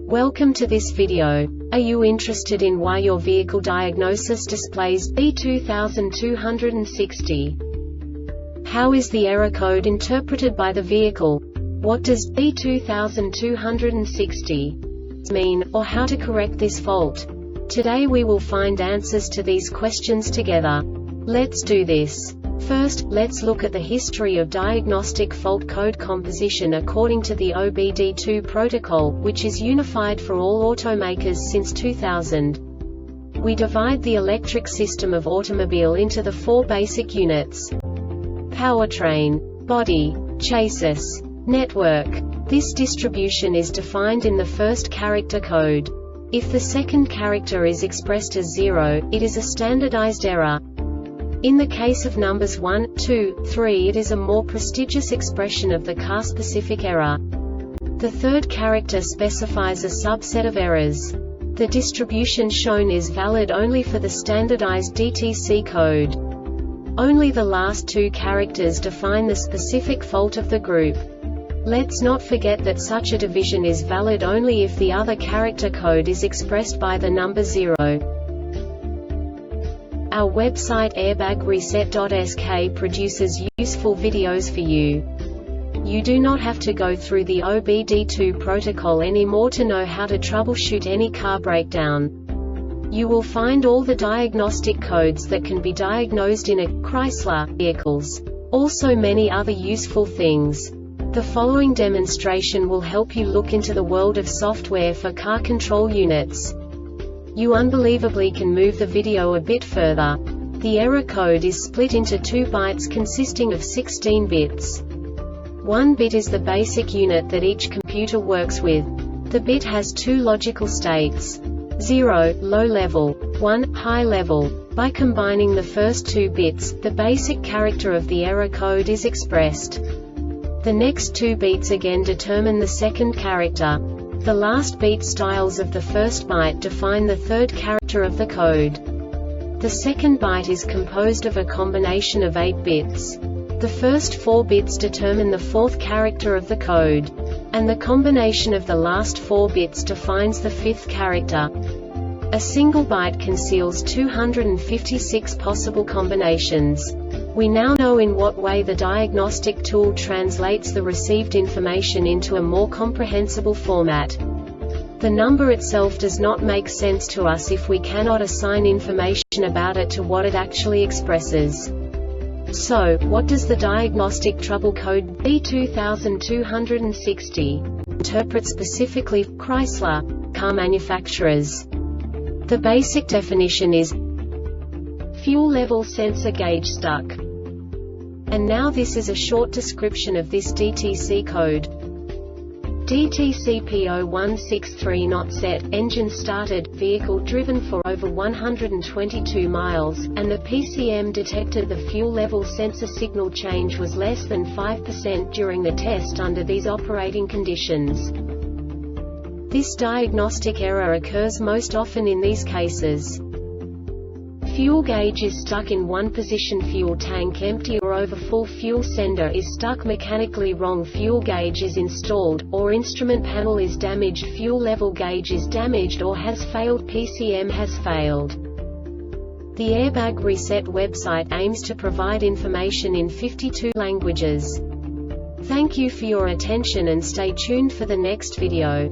Welcome to this video. Are you interested in why your vehicle diagnosis displays B2260? How is the error code interpreted by the vehicle? What does B2260 mean, or how to correct this fault? Today we will find answers to these questions together. Let's do this. First, let's look at the history of diagnostic fault code composition according to the OBD2 protocol, which is unified for all automakers since 2000. We divide the electric system of automobile into the four basic units: powertrain, body, chassis, network. This distribution is defined in the first character code. If the second character is expressed as 0, it is a standardized error. In the case of numbers 1, 2, 3, it is a more prestigious expression of the car-specific error. The third character specifies a subset of errors. The distribution shown is valid only for the standardized DTC code. Only the last two characters define the specific fault of the group. Let's not forget that such a division is valid only if the other character code is expressed by the number 0. Our website airbagreset.sk produces useful videos for you. You do not have to go through the OBD2 protocol anymore to know how to troubleshoot any car breakdown. You will find all the diagnostic codes that can be diagnosed in a Chrysler vehicles. Also many other useful things. The following demonstration will help you look into the world of software for car control units. You unbelievably can move the video a bit further. The error code is split into 2 bytes consisting of 16 bits. 1 bit is the basic unit that each computer works with. The bit has 2 logical states: 0, low level, 1, high level. By combining the first 2 bits, the basic character of the error code is expressed. The next 2 beats again determine the second character. The last beat styles of the first byte define the third character of the code. The second byte is composed of a combination of 8 bits. The first 4 bits determine the fourth character of the code. And the combination of the last 4 bits defines the fifth character. A single byte conceals 256 possible combinations. We now know in what way the diagnostic tool translates the received information into a more comprehensible format. The number itself does not make sense to us if we cannot assign information about it to what it actually expresses. So, what does the Diagnostic Trouble Code B2260 interpret specifically for Chrysler car manufacturers? The basic definition is fuel level sensor gauge stuck. And now this is a short description of this DTC code. DTC P0163 not set, engine started, vehicle driven for over 122 miles, and the PCM detected the fuel level sensor signal change was less than 5% during the test under these operating conditions. This diagnostic error occurs most often in these cases: fuel gauge is stuck in one position, fuel tank empty or over full, fuel sender is stuck mechanically wrong, fuel gauge is installed, or instrument panel is damaged, fuel level gauge is damaged or has failed, PCM has failed. The Airbag Reset website aims to provide information in 52 languages. Thank you for your attention and stay tuned for the next video.